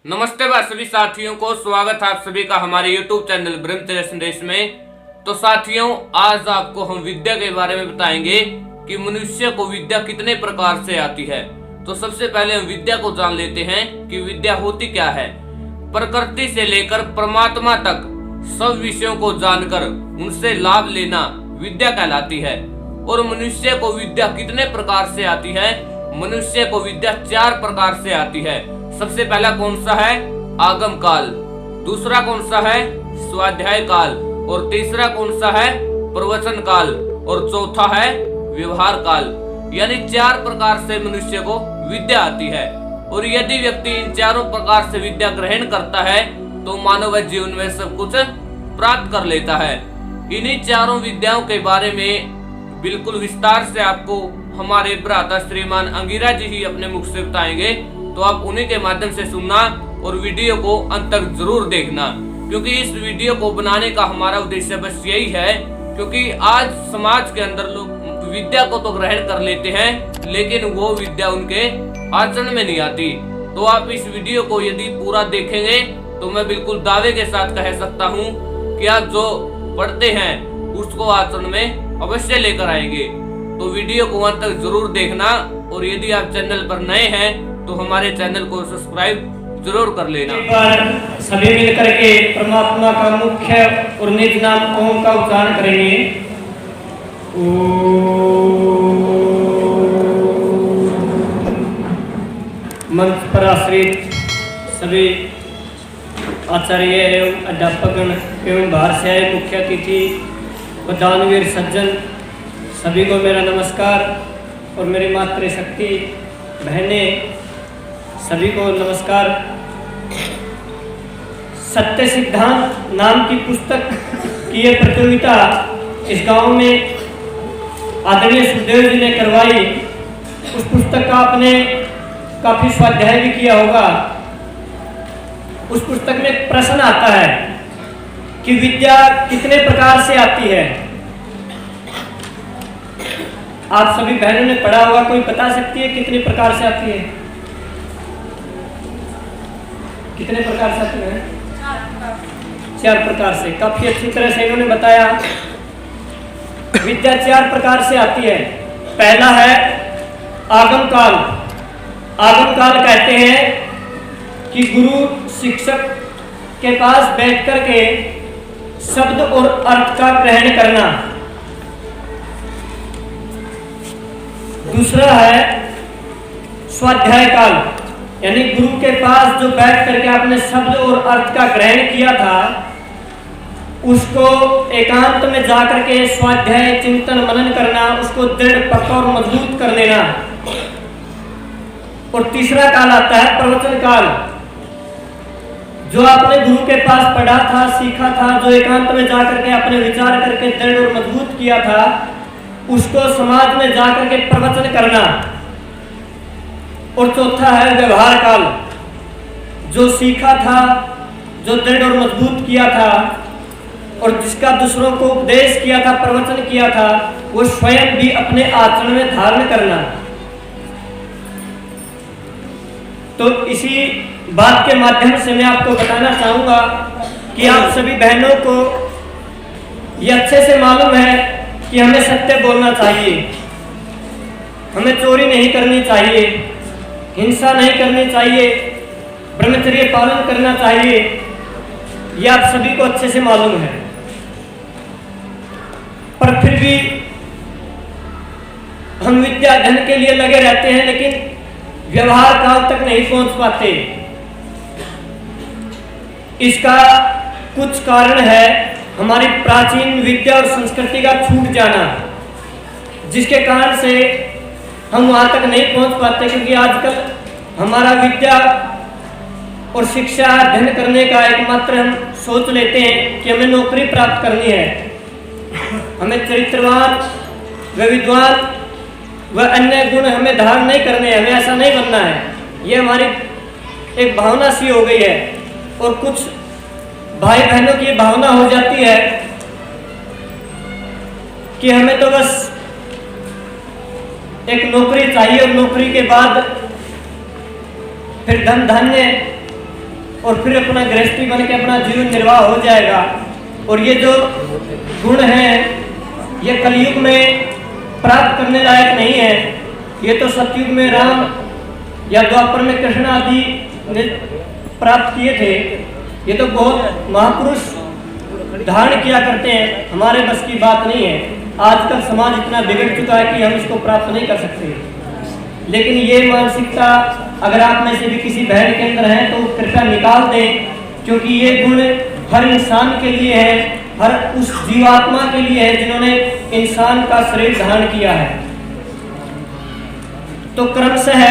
नमस्ते भाई सभी साथियों को स्वागत है आप सभी का हमारे YouTube चैनल ब्रह्मचर्य संदेश में। तो साथियों, आज आपको हम विद्या के बारे में बताएंगे कि मनुष्य को विद्या कितने प्रकार से आती है। तो सबसे पहले हम विद्या को जान लेते हैं कि विद्या होती क्या है। प्रकृति से लेकर परमात्मा तक सब विषयों को जानकर उनसे लाभ लेना विद्या कहलाती है। और मनुष्य को विद्या कितने प्रकार से आती है? मनुष्य को विद्या 4 प्रकार से आती है। सबसे पहला कौन सा है? आगम काल। दूसरा कौन सा है? स्वाध्याय काल। और तीसरा कौन सा है? प्रवचन काल। और चौथा है व्यवहार काल। यानी 4 प्रकार से मनुष्य को विद्या आती है। और यदि व्यक्ति इन 4 प्रकार से विद्या ग्रहण करता है तो मानव जीवन में सब कुछ प्राप्त कर लेता है। इन्हीं 4 विद्याओं के बारे में बिल्कुल विस्तार से आपको हमारे भ्राता श्रीमान अंगिरा जी ही अपने मुख से बताएंगे। तो आप उन्हीं के माध्यम से सुनना और वीडियो को अंत तक जरूर देखना, क्योंकि इस वीडियो को बनाने का हमारा उद्देश्य बस यही है। क्योंकि आज समाज के अंदर लोग विद्या को तो ग्रहण कर लेते हैं, लेकिन वो विद्या उनके आचरण में नहीं आती। तो आप इस वीडियो को यदि पूरा देखेंगे तो मैं बिल्कुल दावे के साथ कह सकता हूँ कि आप जो पढ़ते हैं उसको आचरण में अवश्य लेकर आएंगे। तो वीडियो को अंत तक जरूर देखना। और यदि आप चैनल पर नए हैं तो हमारे चैनल को सब्सक्राइब जरूर कर लेना। सभी मिलकर के परमात्मा का मुख्य और निज नाम ओम का उच्चारण करेंगे। मंच पर आश्रित सभी आचार्य एवं अध्यापकगण एवं बाहर से आए मुख्य अतिथि व दानवीर सज्जन सभी को मेरा नमस्कार। और मेरी मातृशक्ति बहनें सभी को नमस्कार। सत्य सिद्धांत नाम की पुस्तक की यह प्रतियोगिता इस गांव में आदरणीय सुखदेव जी ने करवाई। उस पुस्तक का आपने काफी स्वाध्याय भी किया होगा। उस पुस्तक में एक प्रश्न आता है कि विद्या कितने प्रकार से आती है। आप सभी बहनों ने पढ़ा होगा, कोई बता सकती है कितने प्रकार से आती है? कितने प्रकार से आती है? 4 प्रकार से। काफी अच्छी तरह से इन्होंने बताया। विद्या 4 प्रकार से आती है। पहला है आगम काल। आगम काल कहते हैं कि गुरु शिक्षक के पास बैठ कर के शब्द और अर्थ का ग्रहण करना। दूसरा है स्वाध्याय काल, यानी गुरु के पास जो बैठ करके आपने शब्द और अर्थ का ग्रहण किया था उसको एकांत में जाकर के स्वाध्याय चिंतन मनन करना, उसको दृढ़ पक्का और मजबूत कर लेना। और तीसरा काल आता है प्रवचन काल। जो आपने गुरु के पास पढ़ा था, सीखा था, जो एकांत में जाकर के आपने विचार करके दृढ़ और मजबूत किया था, उसको समाज में जाकर के प्रवचन करना। और चौथा है व्यवहार काल। जो सीखा था, जो दृढ़ और मजबूत किया था और जिसका दूसरों को उपदेश किया था, प्रवचन किया था, वो स्वयं भी अपने आचरण में धारण करना। तो इसी बात के माध्यम से मैं आपको बताना चाहूंगा कि आप सभी बहनों को ये अच्छे से मालूम है कि हमें सत्य बोलना चाहिए, हमें चोरी नहीं करनी चाहिए, हिंसा नहीं करनी चाहिए, ब्रह्मचर्य पालन करना चाहिए। यह आप सभी को अच्छे से मालूम है। पर फिर भी हम विद्या धन के लिए लगे रहते हैं, लेकिन व्यवहार काल तक नहीं पहुंच पाते। इसका कुछ कारण है हमारी प्राचीन विद्या और संस्कृति का छूट जाना, जिसके कारण से हम वहां तक नहीं पहुंच पाते। क्योंकि आजकल हमारा विद्या और शिक्षा अध्ययन करने का एकमात्र हम सोच लेते हैं कि हमें नौकरी प्राप्त करनी है, हमें चरित्रवान व विद्वान व अन्य गुण हमें धारण नहीं करने, हमें ऐसा नहीं बनना है। ये हमारी एक भावना सी हो गई है। और कुछ भाई बहनों की भावना हो जाती है कि हमें तो बस एक नौकरी चाहिए और नौकरी के बाद फिर धन धान्य और फिर अपना गृहस्थी बन के अपना जीवन निर्वाह हो जाएगा। और ये जो गुण है ये कलयुग में प्राप्त करने लायक नहीं है। ये तो सतयुग में राम या द्वापर में कृष्ण आदि ने प्राप्त किए थे। ये तो बहुत महापुरुष धारण किया करते हैं, हमारे बस की बात नहीं है। आजकल समाज इतना बिगड़ चुका है कि हम इसको प्राप्त नहीं कर सकते। लेकिन ये मानसिकता अगर आप में से भी किसी बहन के अंदर है तो कृपया निकाल दें, क्योंकि ये गुण हर इंसान के लिए है, हर उस जीवात्मा के लिए है जिन्होंने इंसान का शरीर धारण किया है। तो क्रमशः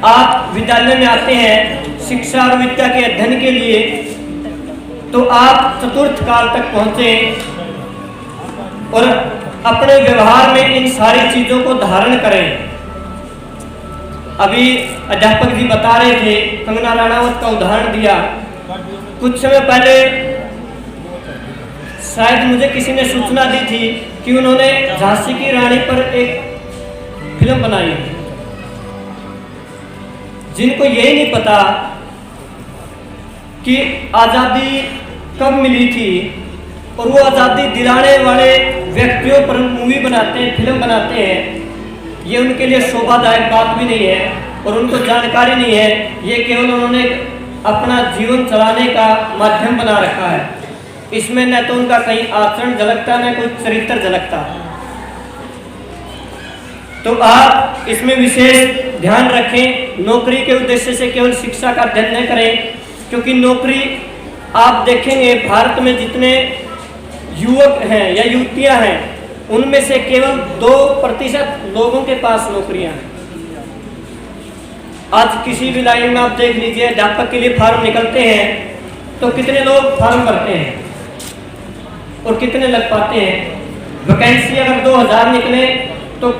आप विद्यालय में आते हैं शिक्षा और विद्या के अध्ययन के लिए, तो आप चतुर्थ काल तक पहुंचे और अपने व्यवहार में इन सारी चीजों को धारण करें। अभी अध्यापक जी बता रहे थे, कंगना राणावत का उदाहरण दिया। कुछ समय पहले शायद मुझे किसी ने सूचना दी थी कि उन्होंने झांसी की रानी पर एक फिल्म बनाई है। जिनको यही नहीं पता कि आज़ादी कब मिली थी और वो आज़ादी दिलाने वाले व्यक्तियों पर मूवी बनाते हैं, फिल्म बनाते हैं, ये उनके लिए शोभादायक बात भी नहीं है और उनको जानकारी नहीं है। ये केवल उन्होंने अपना जीवन चलाने का माध्यम बना रखा है। इसमें न तो उनका कहीं आचरण झलकता न कोई चरित्र झलकता। तो आप इसमें विशेष ध्यान रखें। नौकरी के उद्देश्य से केवल शिक्षा का अध्ययन न करें, क्योंकि नौकरी आप देखेंगे भारत में जितने युवक हैं या युवतियां हैं उनमें से केवल 2% लोगों के पास नौकरियां हैं। आज किसी भी लाइन में आप देख लीजिए, अध्यापक के लिए फॉर्म निकलते हैं तो कितने लोग फॉर्म भरते हैं और कितने लग पाते हैं। वैकेंसी अगर 2000 निकले तो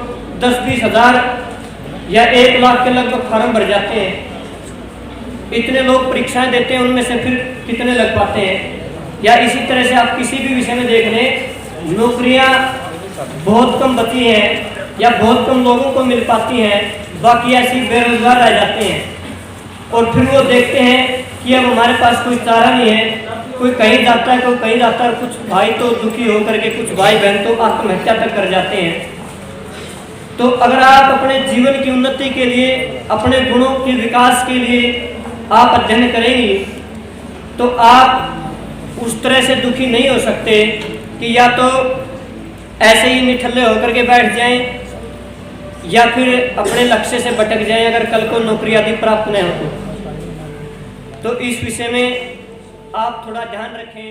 10-20 हज़ार या 1 लाख के लगभग फॉर्म भर जाते हैं। इतने लोग परीक्षाएं देते हैं, उनमें से फिर कितने लग पाते हैं। या इसी तरह से आप किसी भी विषय में देख लें, नौकरियां बहुत कम बची हैं या बहुत कम लोगों को मिल पाती हैं, बाकी ऐसे बेरोजगार रह जाते हैं। और फिर वो देखते हैं कि अब हमारे पास कोई चारा नहीं है, कोई कहीं जाता है कोई कहीं जाता है। कुछ भाई तो दुखी होकर के, कुछ भाई बहन तो आत्महत्या तक कर जाते हैं। तो अगर आप अपने जीवन की उन्नति के लिए, अपने गुणों के विकास के लिए आप अध्ययन करेंगी तो आप उस तरह से दुखी नहीं हो सकते कि या तो ऐसे ही निठल्ले होकर के बैठ जाएं या फिर अपने लक्ष्य से भटक जाएं अगर कल को नौकरी आदि प्राप्त न हो तो इस विषय में आप थोड़ा ध्यान रखें।